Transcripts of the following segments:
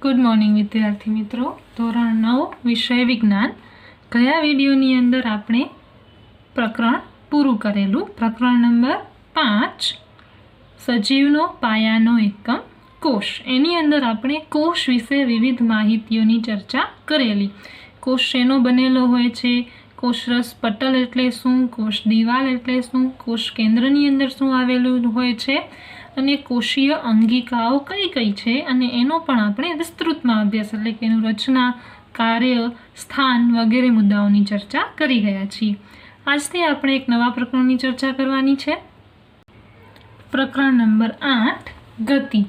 Good morning विद्यार्थी मित्रों। धोरण 9 विषय विज्ञान गया वीडियोनी अंदर आपणे प्रकरण पूरुं करेलुं। प्रकरण नंबर 5 सजीवनो पायानो एकम कोष। एनी अंदर आपणे कोष विषे विविध माहितीओनी चर्चा करेली। कोष शेनो बनेलो होय छे, कोषरस पटल एटले शुं, कोष दीवाल एटले शुं, कोष केंद्रनी अंदर शुं आवेલું હોય છે અને કોષીય અંગિકાઓ કઈ કઈ છે અને એનો પણ આપણે વિસ્તૃતમાં અભ્યાસ એટલે કે એનું રચના, કાર્ય, સ્થાન વગેરે મુદ્દાઓની ચર્ચા કરી ગયા છીએ। આજથી આપણે એક નવા પ્રકરણની ચર્ચા કરવાની છે। પ્રકરણ નંબર 8 ગતિ।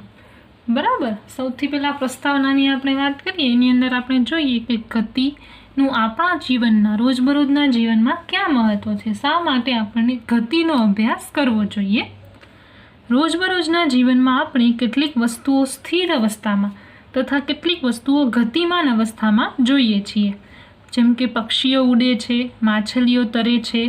બરાબર, સૌથી પહેલા પ્રસ્તાવનાની આપણે વાત કરીએ। એની અંદર આપણે જોઈએ કે ગતિનું આપણા જીવનના રોજબરોજના જીવનમાં ક્યાં મહત્વ છે, શા માટે આપણને ગતિનો અભ્યાસ કરવો જોઈએ। રોજબરોજના જીવનમાં આપણે કેટલીક વસ્તુઓ સ્થિર અવસ્થામાં તથા કેટલીક વસ્તુઓ ગતિમાન અવસ્થામાં જોઈએ છીએ। જેમ કે પક્ષીઓ ઉડે છે, માછલીઓ તરે છે,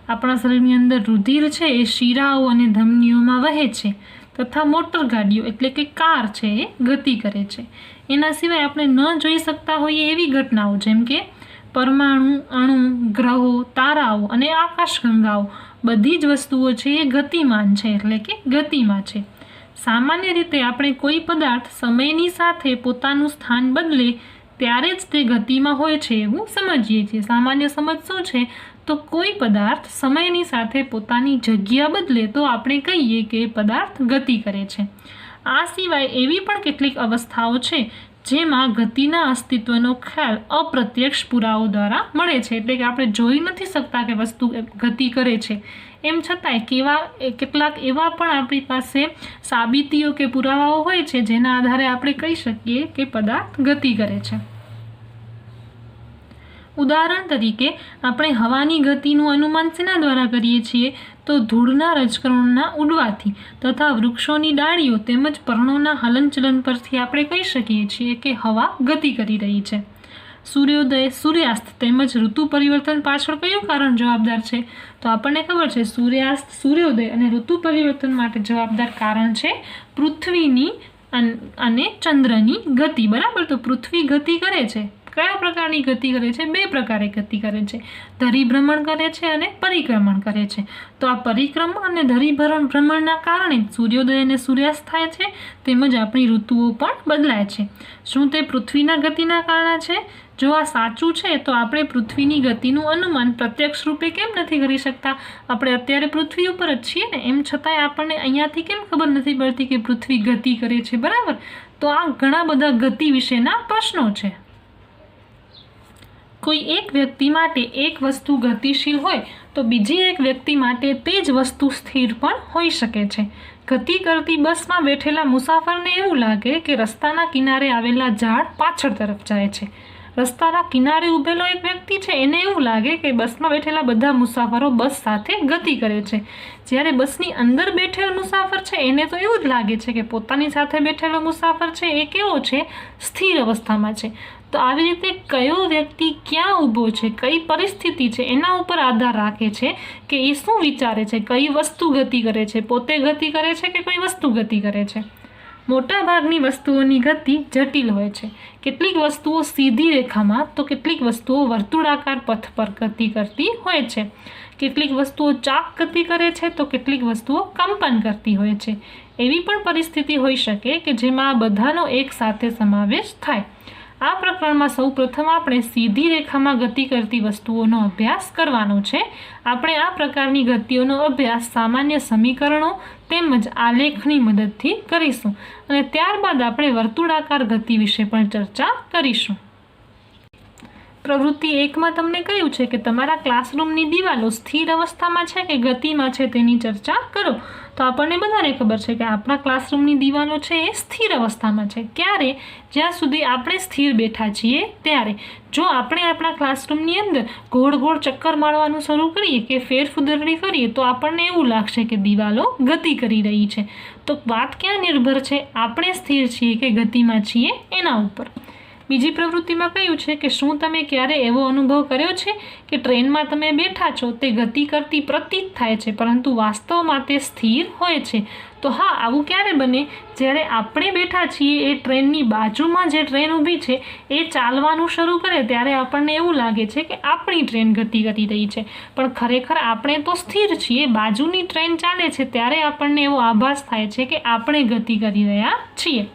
આપણા શરીરની અંદર રુધિર છે એ શીરાઓ અને ધમનીઓમાં વહે છે, તથા મોટર ગાડીઓ એટલે કે કાર છે એ ગતિ કરે છે। એના સિવાય આપણે ન જોઈ શકતા હોઈએ એવી ઘટનાઓ જેમ કે પરમાણુ, અણુ, ગ્રહો, તારાઓ અને આકાશગંગાઓ બધી જ વસ્તુઓ છે એ ગતિમાન છે એટલે કે ગતિમાં છે। સામાન્ય રીતે આપણે કોઈ પદાર્થ સમયની સાથે પોતાનું સ્થાન બદલે ત્યારે જ તે ગતિમાં હોય છે એવું સમજીએ છીએ। સામાન્ય સમજ શું છે તો કોઈ પદાર્થ સમયની સાથે પોતાની જગ્યા બદલે તો આપણે કહીએ કે એ પદાર્થ ગતિ કરે છે। આ સિવાય એવી પણ કેટલીક અવસ્થાઓ છે જેમાં ગતિના અસ્તિત્વનો ખ્યાલ અપ્રત્યક્ષ પુરાવો દ્વારા મળે છે, એટલે કે આપણે જોઈ નથી શકતા કે વસ્તુ ગતિ કરે છે, એમ છતાંય કેટલાક એવા પણ આપણી પાસે સાબિતીઓ કે પુરાવાઓ હોય છે જેના આધારે આપણે કહી શકીએ કે પદાર્થ ગતિ કરે છે। ઉદાહરણ તરીકે આપણે હવાની ગતિનું અનુમાન શેના દ્વારા કરીએ છીએ તો ધૂળના રજકણોના ઉડવાથી તથા વૃક્ષોની ડાળીઓ તેમજ પર્ણોના હલનચલન પરથી આપણે કહી શકીએ છીએ કે હવા ગતિ કરી રહી છે। સૂર્યોદય, સૂર્યાસ્ત તેમજ ઋતુ પરિવર્તન પાછળ કયું કારણ જવાબદાર છે તો આપણને ખબર છે સૂર્યાસ્ત, સૂર્યોદય અને ઋતુ પરિવર્તન માટે જવાબદાર કારણ છે પૃથ્વીની અને ચંદ્રની ગતિ। બરાબર, તો પૃથ્વી ગતિ કરે છે। કયા પ્રકારની ગતિ કરે છે? બે પ્રકારે ગતિ કરે છે, ધરીભ્રમણ કરે છે અને પરિક્રમણ કરે છે। તો આ પરિક્રમણ અને ધરીભ્રમણના કારણે સૂર્યોદય અને સૂર્યાસ્ત થાય છે તેમજ આપણી ઋતુઓ પણ બદલાય છે। શું તે પૃથ્વીના ગતિના કારણે છે? જો આ સાચું છે તો આપણે પૃથ્વીની ગતિનું અનુમાન પ્રત્યક્ષ રૂપે કેમ નથી કરી શકતા? આપણે અત્યારે પૃથ્વી ઉપર જ છીએ ને, એમ છતાંય આપણને અહીંયાથી કેમ ખબર નથી પડતી કે પૃથ્વી ગતિ કરે છે? બરાબર, તો આ ઘણા બધા ગતિ વિશેના પ્રશ્નો છે। કોઈ એક વ્યક્તિ માટે એક વસ્તુ ગતિશીલ હોય તો બીજી એક વ્યક્તિ માટે તે જ વસ્તુ સ્થિર પણ હોઈ શકે છે। ગતિ કરતી બસમાં બેઠેલા મુસાફરને એવું લાગે કે રસ્તાના કિનારે આવેલા ઝાડ પાછળ તરફ જાય છે। રસ્તાના કિનારે ઊભેલો એક વ્યક્તિ છે એને એવું લાગે કે બસમાં બેઠેલા બધા મુસાફરો બસ સાથે ગતિ કરે છે, જ્યારે બસની અંદર બેઠેલ મુસાફર છે એને તો એવું જ લાગે છે કે પોતાની સાથે બેઠેલો મુસાફર છે એ કેવો છે? સ્થિર અવસ્થામાં છે। તો આવી રીતે કયો વ્યક્તિ ક્યાં ઊભો છે, કઈ પરિસ્થિતિ છે એના ઉપર આધાર રાખે છે કે એ શું વિચારે છે, કઈ વસ્તુ ગતિ કરે છે, પોતે ગતિ કરે છે કે કોઈ વસ્તુ ગતિ કરે છે। મોટા ભાગની વસ્તુઓની ગતિ જટિલ હોય છે। કેટલીક વસ્તુઓ સીધી રેખામાં તો કેટલીક વસ્તુઓ વર્તુળાકાર પથ પર ગતિ કરતી હોય છે। કેટલીક વસ્તુઓ ચાક ગતિ કરે છે તો કેટલીક વસ્તુઓ કંપન કરતી હોય છે। એવી પણ પરિસ્થિતિ હોઈ શકે કે જેમાં આ બધાનો એક સાથે સમાવેશ થાય। આ પ્રકરણમાં સૌ પ્રથમ આપણે સીધી રેખામાં ગતિ કરતી વસ્તુઓનો અભ્યાસ કરવાનો છે। આપણે આ પ્રકારની ગતિઓનો અભ્યાસ સામાન્ય સમીકરણો તેમજ આલેખની મદદથી કરીશું અને ત્યારબાદ આપણે વર્તુળાકાર ગતિ વિશે પણ ચર્ચા કરીશું। પ્રવૃત્તિ 1માં તમને કહ્યું છે કે તમારા ક્લાસરૂમની દિવાલો સ્થિર અવસ્થામાં છે કે ગતિમાં છે તેની ચર્ચા કરો। તો આપણને બધાને ખબર છે કે આપણા ક્લાસરૂમની દિવાલો છે એ સ્થિર અવસ્થામાં છે। ક્યારે? જ્યાં સુધી આપણે સ્થિર બેઠા છીએ ત્યારે। જો આપણે આપણા ક્લાસરૂમની અંદર ગોળ ગોળ ચક્કર મારવાનું શરૂ કરીએ કે ફેરફુદરડી કરીએ તો આપણને એવું લાગશે કે દિવાલો ગતિ કરી રહી છે। તો વાત ક્યાં નિર્ભર છે? આપણે સ્થિર છીએ કે ગતિમાં છીએ એના ઉપર। બીજી પ્રવૃત્તિમાં કહ્યું છે કે શું તમે ક્યારે એવો અનુભવ કર્યો છે કે ટ્રેનમાં તમે બેઠા છો તે ગતિ કરતી પ્રતીત થાય છે પરંતુ વાસ્તવમાં તે સ્થિર હોય છે? તો હા, આવું ક્યારે બને? જ્યારે આપણે બેઠા છીએ એ ટ્રેનની બાજુમાં જે ટ્રેન ઊભી છે એ ચાલવાનું શરૂ કરે ત્યારે આપણને એવું લાગે છે કે આપણી ટ્રેન ગતિ કરી રહી છે, પણ ખરેખર આપણે તો સ્થિર છીએ. બાજુની ટ્રેન ચાલે છે ત્યારે આપણને એવો આભાસ થાય છે કે આપણે ગતિ કરી રહ્યા છીએ.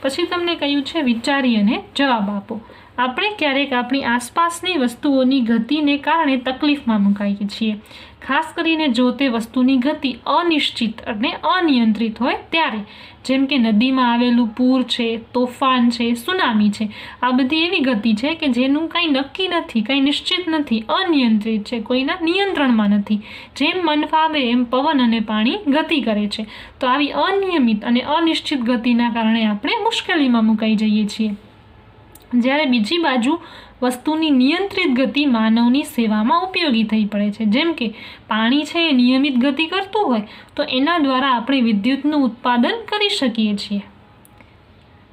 પછી તમને કહ્યું છે વિચારી અને જવાબ આપો. આપણે ક્યારેક આપણી આસપાસની વસ્તુઓની ગતિને કારણે તકલીફમાં મુકાઈએ છીએ, ખાસ કરીને જો તે વસ્તુની ગતિ અનિશ્ચિત અને અનિયંત્રિત હોય ત્યારે. જેમ કે નદીમાં આવેલું પૂર છે, તોફાન છે, સુનામી છે. આ બધી એવી ગતિ છે કે જેનું કંઈ નક્કી નથી, કંઈ નિશ્ચિત નથી, અનિયંત્રિત છે, કોઈના નિયંત્રણમાં નથી. જેમ મન ફાવે એમ પવન અને પાણી ગતિ કરે છે. તો આવી અનિયમિત અને અનિશ્ચિત ગતિના કારણે આપણે મુશ્કેલીમાં મુકાઈ જઈએ છીએ. જ્યારે બીજી બાજુ વસ્તુની નિયંત્રિત ગતિ માનવની સેવામાં ઉપયોગી થઈ પડે છે. જેમ કે પાણી છે એ નિયમિત ગતિ કરતું હોય તો એના દ્વારા આપણે વિદ્યુતનું ઉત્પાદન કરી શકીએ છીએ.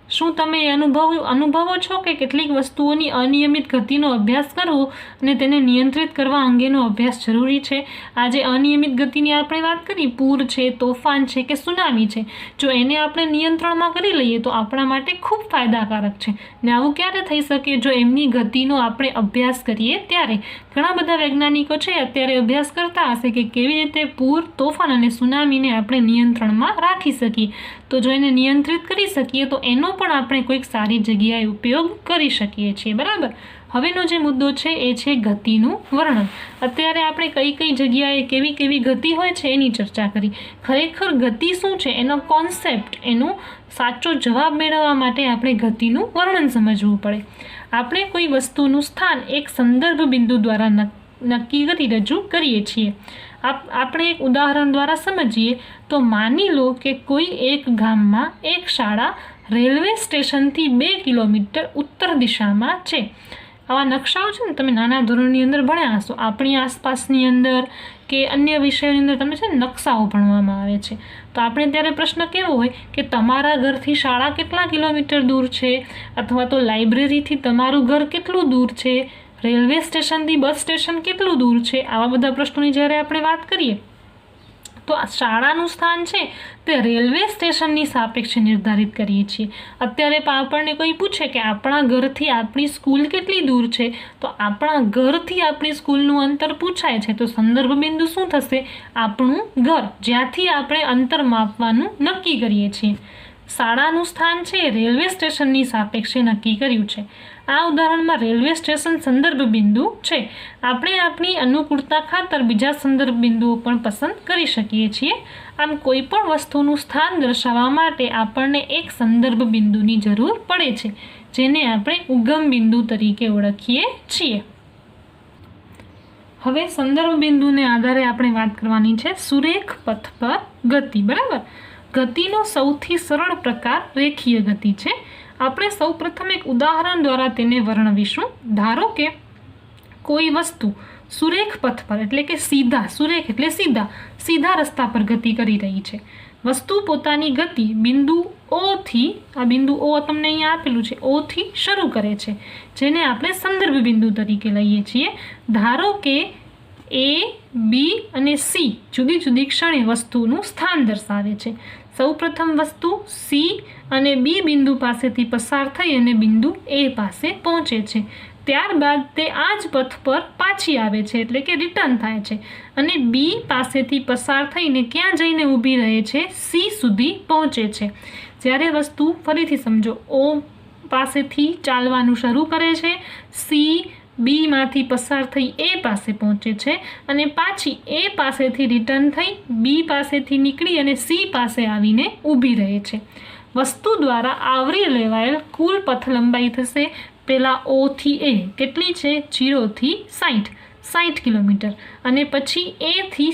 શું તમે એ અનુભવો છો કે કેટલીક વસ્તુઓની અનિયમિત ગતિનો અભ્યાસ કરવો અને તેને નિયંત્રિત કરવા અંગેનો અભ્યાસ જરૂરી છે? આજે અનિયમિત ગતિની આપણે વાત કરી, પૂર છે, તોફાન છે કે સુનામી છે, જો એને આપણે નિયંત્રણમાં કરી લઈએ તો આપણા માટે ખૂબ ફાયદાકારક છે. ને આવું ક્યારે થઈ શકે? જો એમની ગતિનો આપણે અભ્યાસ કરીએ ત્યારે. ઘણા બધા વૈજ્ઞાનિકો છે અત્યારે અભ્યાસ કરતા હશે કે કેવી રીતે પૂર, તોફાન અને સુનામીને આપણે નિયંત્રણમાં રાખી શકીએ. તો જો એને નિયંત્રિત કરી શકીએ તો એનો પણ આપણે કોઈક સારી જગ્યાએ ઉપયોગ કરી શકીએ છીએ. બરાબર. હવેનો જે મુદ્દો છે એ છે ગતિનું વર્ણન. અત્યારે આપણે કઈ કઈ જગ્યાએ કેવી કેવી ગતિ હોય છે એની ચર્ચા કરી. ખરેખર ગતિ શું છે એનો કોન્સેપ્ટ, એનો સાચો જવાબ મેળવવા માટે આપણે ગતિનું વર્ણન સમજવું પડે. આપણે કોઈ વસ્તુનું સ્થાન એક સંદર્ભ બિંદુ દ્વારા નક્કી કરી રજૂ કરીએ છીએ. આપણે એક ઉદાહરણ દ્વારા સમજીએ તો માની લો કે કોઈ એક ગામમાં એક શાળા રેલવે સ્ટેશનથી 2 કિલોમીટર ઉત્તર દિશામાં છે. આવા નકશાઓ છે ને તમે નાના ધોરણની અંદર ભણ્યા હશો. આપણી આસપાસની અંદર કે અન્ય વિષયોની અંદર તમે છે ને નકશાઓ ભણવામાં આવે છે. તો આપણે ત્યારે પ્રશ્ન કેવો હોય કે તમારા ઘરથી શાળા કેટલા કિલોમીટર દૂર છે, અથવા તો લાઇબ્રેરીથી તમારું ઘર કેટલું દૂર છે, રેલવે સ્ટેશનથી બસ સ્ટેશન કેટલું દૂર છે. આવા બધા પ્રશ્નોની જ્યારે આપણે વાત કરીએ તો શાળાનું સ્થાન છે તે રેલવે સ્ટેશનની સાપેક્ષે નિર્ધારિત કરીએ છીએ. અત્યારે આપણને કોઈ પૂછે કે આપણા ઘરથી આપણી સ્કૂલ કેટલી દૂર છે, તો આપણા ઘરથી આપણી સ્કૂલનું અંતર પૂછાય છે તો સંદર્ભ બિંદુ શું થશે? આપણું ઘર, જ્યાંથી આપણે અંતર માપવાનું નક્કી કરીએ છીએ. શાળાનું સ્થાન છે રેલવે સ્ટેશનની સાપેક્ષે નક્કી કર્યું છે. આ ઉદાહરણમાં રેલવે સ્ટેશન સંદર્ભ બિંદુ છે. આપણે આપણી અનુકૂળતા ખાતર બીજા સંદર્ભ બિંદુઓ પણ પસંદ કરી શકીએ છીએ. આમ કોઈ પણ વસ્તુનું સ્થાન દર્શાવવા માટે આપણને એક સંદર્ભ બિંદુની જરૂર પડે છે, જેને આપણે ઉગમ બિંદુ તરીકે ઓળખીએ છીએ. હવે સંદર્ભ બિંદુને આધારે આપણે વાત કરવાની છે સુરેખ પથ પર ગતિ. બરાબર. ગતિનો સૌથી સરળ પ્રકાર રેખીય ગતિ છે. આપણે સૌપ્રથમ એક ઉદાહરણ દ્વારા તેને વર્ણવીશું. ધારો કે કોઈ વસ્તુ સુરેખ પથ પર એટલે કે સીધા, સુરેખ એટલે સીધા રસ્તા પર ગતિ કરી રહી છે. વસ્તુ પોતાની ગતિ બિંદુ O થી, આ બિંદુ O તમને અહીંયા આપેલું છે, O થી શરૂ કરે છે, જેને આપણે સંદર્ભ બિંદુ તરીકે લઈએ છીએ. ધારો કે A, B અને C જુદી જુદી ક્ષણે વસ્તુનું સ્થાન દર્શાવે છે. સૌપ્રથમ વસ્તુ C અને B બિંદુ પાસેથી પસાર થઈ અને બિંદુ A પાસે પહોંચે છે. ત્યારબાદ તે આ જ પથ પર પાછી આવે છે, એટલે કે રિટર્ન થાય છે, અને B પાસેથી પસાર થઈને ક્યાં જઈને ઊભી રહે છે? C સુધી પહોંચે છે. જ્યારે વસ્તુ, ફરીથી સમજો, O પાસેથી ચાલવાનું શરૂ કરે છે, C બીમાંથી પસાર થઈ A પાસે પહોંચે છે અને પાછી A પાસેથી રિટર્ન થઈ B પાસેથી નીકળી અને C પાસે આવીને ઊભી રહે છે. વસ્તુ દ્વારા આવરી લેવાયેલ કુલ પથ લંબાઈ થશે પહેલા O થી A કેટલી છે? 0 થી 60 કિલોમીટર, અને પછી A થી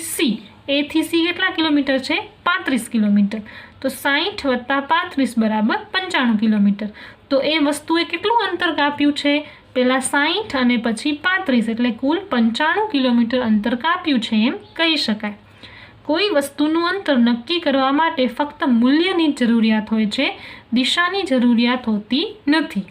C કેટલા કિલોમીટર છે? 35 કિલોમીટર. તો 60 વત્તા 35 બરાબર 95 કિલોમીટર. તો એ વસ્તુએ કેટલું અંતર કાપ્યું છે? પહેલા 60 અને પછી 35, એટલે કુલ 95 કિલોમીટર અંતર કાપ્યું છે એમ કહી શકાય. કોઈ વસ્તુનું અંતર નક્કી કરવા માટે ફક્ત મૂલ્યની જરૂરિયાત હોય છે, દિશાની જરૂરિયાત હોતી નથી.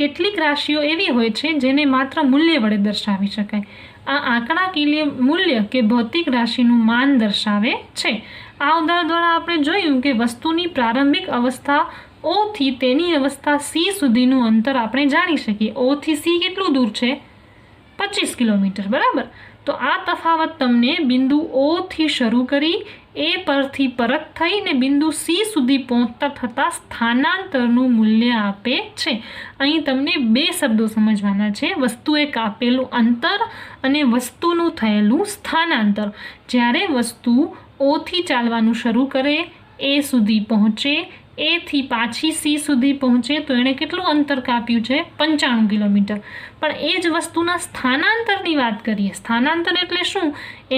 કેટલીક રાશિઓ એવી હોય છે જેને માત્ર મૂલ્ય વડે દર્શાવી શકાય. આ આંકડાકીય મૂલ્ય કે ભૌતિક રાશિનું માન દર્શાવે છે. આ ઉદાહરણ દ્વારા આપણે જોયું કે વસ્તુની પ્રારંભિક અવસ્થા O થી તેની અવસ્થા C સુધીનું અંતર આપણે જાણી શકીએ. O થી C કેટલું દૂર છે? 25 કિલોમીટર, બરાબર. તો આ તફાવત તમને બિંદુ O થી શરૂ કરી A પરથી પરત થઈને બિંદુ C સુધી પહોંચતા થતાં સ્થાનાંતરનું મૂલ્ય આપે છે. અહીં તમને બે શબ્દો સમજવાના છે, વસ્તુએ કાપેલું અંતર અને વસ્તુનું થયેલું સ્થાનાંતર. જ્યારે વસ્તુ O થી ચાલવાનું શરૂ કરે, A સુધી પહોંચે, A થી પાછી C સુધી પહોંચે તો એણે કેટલું અંતર કાપ્યું છે? 95 કિલોમીટર. પણ એ જ વસ્તુના સ્થાનાંતરની વાત કરીએ. સ્થાનાંતર એટલે શું?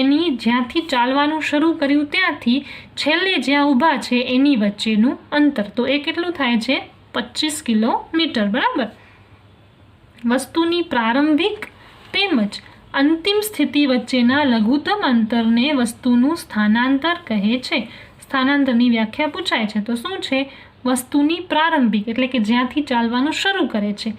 એની જ્યાંથી ચાલવાનું શરૂ કર્યું ત્યાંથી છેલ્લે જ્યાં ઊભા છે એની વચ્ચેનું અંતર. તો એ કેટલું થાય છે? 25 કિલોમીટર, બરાબર. વસ્તુની પ્રારંભિક તેમજ અંતિમ સ્થિતિ વચ્ચેના લઘુત્તમ અંતરને વસ્તુનું સ્થાનાંતર કહે છે. સ્થાનાંતરની વ્યાખ્યા પૂછાય છે તો શું છે? વસ્તુની પ્રારંભિક એટલે કે જ્યાંથી ચાલવાનું શરૂ કરે છે,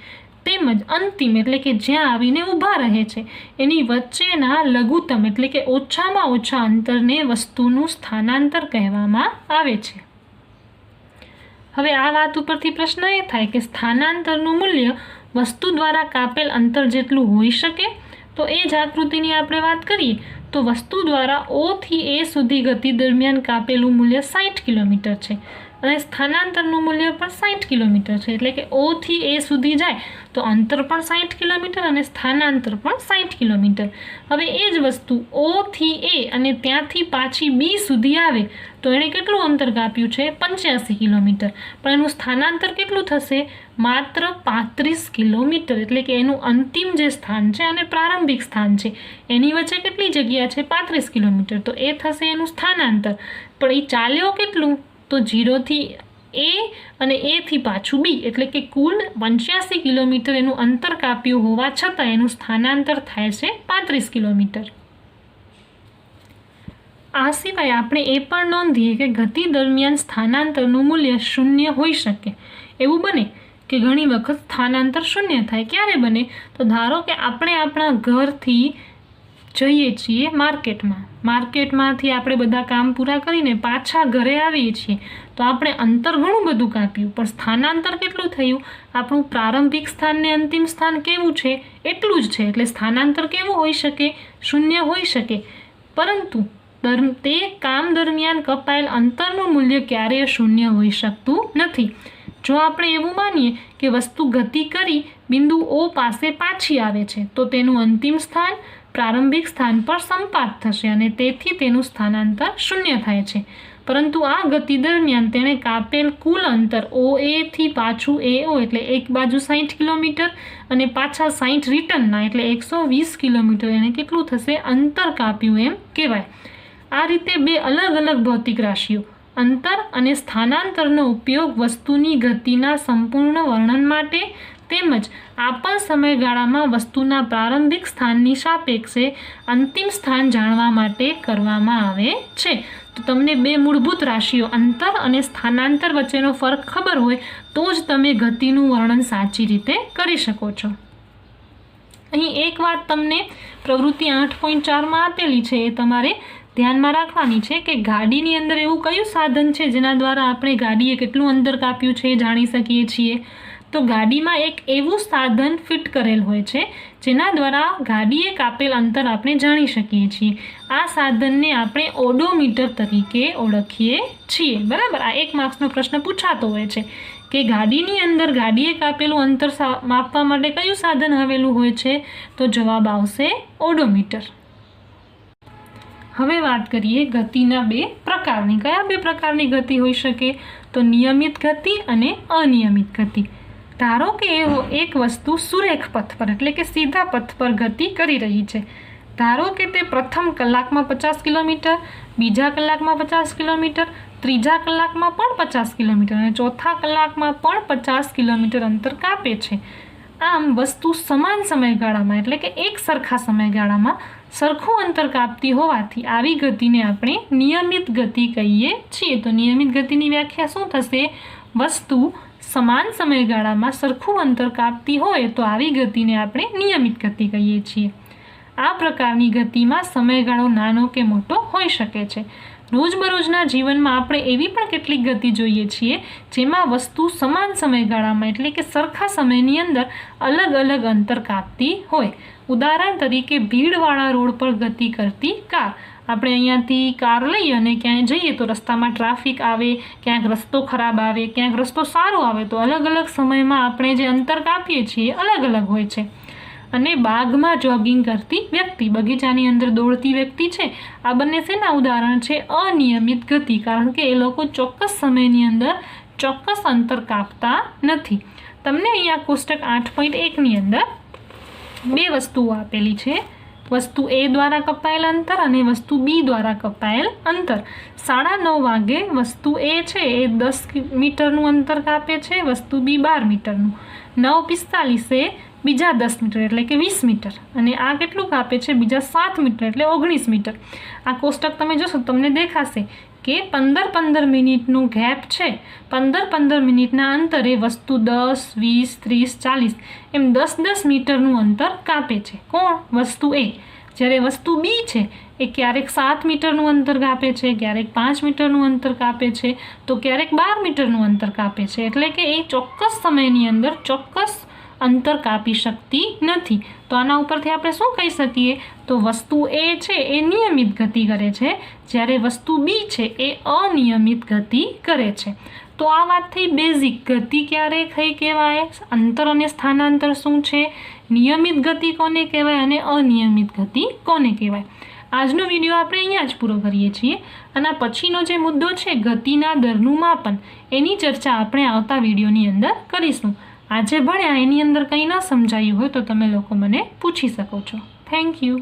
તેમજ અંતિમ એટલે કે જ્યાં આવીને ઊભા રહે છે, એની વચ્ચેના લઘુત્તમ એટલે કે ઓછામાં ઓછા અંતરને વસ્તુનું સ્થાનાંતર કહેવામાં આવે છે. હવે આ વાત ઉપરથી પ્રશ્ન એ થાય કે સ્થાનાંતરનું મૂલ્ય વસ્તુ દ્વારા કાપેલ અંતર જેટલું હોઈ શકે. તો એ જ આકૃતિની આપણે વાત કરીએ તો વસ્તુ દ્વારા O થી A સુધી ગતિ દરમિયાન કાપેલું મૂલ્ય 60 કિલોમીટર છે અને સ્થાનાંતરનું મૂલ્ય પણ 60 કિલોમીટર છે. એટલે કે O થી A સુધી જાય તો અંતર પણ 60 કિલોમીટર અને સ્થાનાંતર પણ 60 કિલોમીટર. હવે એ જ વસ્તુ O થી A અને ત્યાંથી પાછી B સુધી આવે તો એણે કેટલું અંતર કાપ્યું છે? 85 કિલોમીટર. પણ એનું સ્થાનાંતર કેટલું થશે? માત્ર 35 કિલોમીટર. એટલે કે એનું અંતિમ જે સ્થાન છે અને પ્રારંભિક સ્થાન છે એની વચ્ચે કેટલી જગ્યા છે? 35 કિલોમીટર. તો એ થશે એનું સ્થાનાંતર. પણ એ ચાલ્યો કેટલું? તો 0 થી A અને A થી પાછું B એટલે કે કુલ 85 કિલોમીટર એનું અંતર કાપ્યું હોવા છતાં એનું સ્થાનાંતર થાય છે 35 કિલોમીટર. આ સિવાય આપણે એ પણ નોંધીએ કે ગતિ દરમિયાન સ્થાનાંતરનું મૂલ્ય શૂન્ય હોઈ શકે. એવું બને કે ઘણી વખત સ્થાનાંતર શૂન્ય થાય. ક્યારે બને? તો ધારો કે આપણે આપણા ઘરથી જઈએ છીએ માર્કેટમાંથી આપણે બધા કામ પૂરા કરીને પાછા ઘરે આવીએ છીએ તો આપણે અંતર ઘણું બધું કાપ્યું, પણ સ્થાનાંતર કેટલું થયું? આપણું પ્રારંભિક સ્થાન ને અંતિમ સ્થાન કેવું છે? એટલું જ છે. એટલે સ્થાનાંતર કેવું હોઈ શકે? શૂન્ય હોઈ શકે. પરંતુ તે કામ દરમિયાન કપાયેલ અંતરનું મૂલ્ય ક્યારેય શૂન્ય હોઈ શકતું નથી. જો આપણે એવું માનીએ કે વસ્તુ ગતિ કરી બિંદુ O પાસે પાછી આવે છે તો તેનું અંતિમ સ્થાન પ્રારંભિક સ્થાન પર સંપાત થશે અને તેથી તેનું સ્થાનાંતર શૂન્ય થાય છે. પરંતુ આ ગતિ દરમિયાન તેણે કાપેલ કુલ અંતર OA થી પાછું AO એટલે એક બાજુ 60 કિલોમીટર અને પાછા 60 રિટર્નના એટલે 120 કિલોમીટર એને કેટલું થશે? અંતર કાપ્યું એમ કહેવાય. આ રીતે બે અલગ અલગ ભૌતિક રાશિઓ અંતર અને સ્થાનાંતરનો ઉપયોગ વસ્તુની ગતિના સંપૂર્ણ વર્ણન માટે તેમજ આપેલ સમયગાળામાં વસ્તુના પ્રારંભિક સ્થાનની સાપેક્ષે અંતિમ સ્થાન જાણવા માટે કરવામાં આવે છે. તો તમને બે મૂળભૂત રાશિઓ અંતર અને સ્થાનાંતર વચ્ચેનો ફરક ખબર હોય તો જ તમે ગતિનું વર્ણન સાચી રીતે કરી શકો છો. અહીં એક વાત તમને પ્રવૃત્તિ 8.4માં આપેલી છે એ તમારે ધ્યાનમાં રાખવાની છે કે ગાડીની અંદર એવું કયું સાધન છે જેના દ્વારા આપણે ગાડીએ કેટલું અંતર કાપ્યું છે એ જાણી શકીએ છીએ? તો ગાડીમાં એક એવું સાધન ફિટ કરેલ હોય છે જેના દ્વારા ગાડીએ કાપેલ અંતર આપણે જાણી શકીએ છીએ. આ સાધનને આપણે ઓડોમીટર તરીકે ઓળખીએ છીએ, બરાબર. આ 1 માર્ક્સનો પ્રશ્ન પૂછાતો હોય છે કે ગાડીની અંદર ગાડીએ કાપેલું અંતર માપવા માટે કયું સાધન આવેલું હોય છે? તો જવાબ આવશે ઓડોમીટર. હવે વાત કરીએ ગતિના બે પ્રકારની. કયા બે પ્રકારની ગતિ હોઈ શકે? તો નિયમિત ગતિ અને અનિયમિત ગતિ. ધારો કે એક વસ્તુ સુરેખ પથ પર એટલે કે સીધા પથ પર ગતિ કરી રહી છે. ધારો કે તે પ્રથમ કલાકમાં 50 કિલોમીટર, બીજા કલાકમાં 50 કિલોમીટર, ત્રીજા કલાકમાં પણ 50 કિલોમીટર અને ચોથા કલાકમાં પણ 50 કિલોમીટર અંતર કાપે છે. આમ વસ્તુ સમાન સમયગાળામાં એટલે કે એક સરખા સમયગાળામાં સરખું અંતર કાપતી હોવાથી આવી ગતિને આપણે નિયમિત ગતિ કહીએ છીએ. તો નિયમિત ગતિની વ્યાખ્યા શું થશે? વસ્તુ સમાન સમયગાળામાં સરખું અંતર કાપતી હોય તો આવી ગતિને આપણે નિયમિત ગતિ કહીએ છીએ. આ પ્રકારની ગતિમાં સમયગાળો નાનો કે મોટો હોઈ શકે છે. રોજબરોજના જીવનમાં આપણે એવી પણ કેટલીક ગતિ જોઈએ છીએ જેમાં વસ્તુ સમાન સમયગાળામાં એટલે કે સરખા સમયની અંદર અલગ અલગ અંતર કાપતી હોય. ઉદાહરણ તરીકે ભીડવાળા રોડ પર ગતિ કરતી કાર. આપણે અહીંયાથી કાર લઈ અને ક્યાંય જઈએ તો રસ્તામાં ટ્રાફિક આવે, ક્યાંક રસ્તો ખરાબ આવે, ક્યાંક રસ્તો સારો આવે, તો અલગ અલગ સમયમાં આપણે જે અંતર કાપીએ છીએ અલગ અલગ હોય છે. અને બાગમાં જોગિંગ કરતી વ્યક્તિ, બગીચાની અંદર દોડતી વ્યક્તિ છે, આ બંને શેના ઉદાહરણ છે? અનિયમિત ગતિ, કારણ કે એ લોકો ચોક્કસ સમયની અંદર ચોક્કસ અંતર કાપતા નથી. તમને અહીંયા કોષ્ટક 8.1ની અંદર બે વસ્તુઓ આપેલી છે. વસ્તુ A દ્વારા કપાયેલ અંતર અને વસ્તુ B દ્વારા કપાયેલ અંતર. 9:30 વાગે વસ્તુ A છે એ 10 મીટરનું અંતર કાપે છે, વસ્તુ B 12 મીટરનું. 9:45 બીજા 10 મીટર એટલે કે 20 મીટર, અને આ કેટલું કાપે છે? બીજા 7 મીટર એટલે 19 મીટર. આ કોષ્ટક તમે જોશો તમને દેખાશે કે 15 મિનિટનું ગેપ છે. 15 મિનિટના અંતરે વસ્તુ 10, 20, 30, 40 એમ 10 મીટરનું અંતર કાપે છે. કોણ? વસ્તુ A. જ્યારે વસ્તુ B છે એ ક્યારેક 7 મીટરનું અંતર કાપે છે, ક્યારેક 5 મીટરનું અંતર કાપે છે, તો ક્યારેક 12 મીટરનું અંતર કાપે છે. એટલે કે એ ચોક્કસ સમયની અંદર ચોક્કસ અંતર કાપી શકતી નથી. તો આના ઉપરથી આપણે શું કહી શકીએ? તો વસ્તુ A છે એ નિયમિત ગતિ કરે છે, જ્યારે વસ્તુ B છે એ અનિયમિત ગતિ કરે છે. તો આ વાત થઈ બેઝિક. ગતિ ક્યારે કઈ કહેવાય, અંતર અને સ્થાનાંતર શું છે, નિયમિત ગતિ કોને કહેવાય અને અનિયમિત ગતિ કોને કહેવાય. આજનો વિડીયો આપણે અહીંયા જ પૂરો કરીએ છીએ. અને પછીનો જે મુદ્દો છે ગતિના દરનું માપન, એની ચર્ચા આપણે આવતા વિડીયોની અંદર કરીશું. આજે ભણ્યા એની અંદર કંઈ ન સમજાયું હોય તો તમે લોકો મને પૂછી શકો છો. Thank you.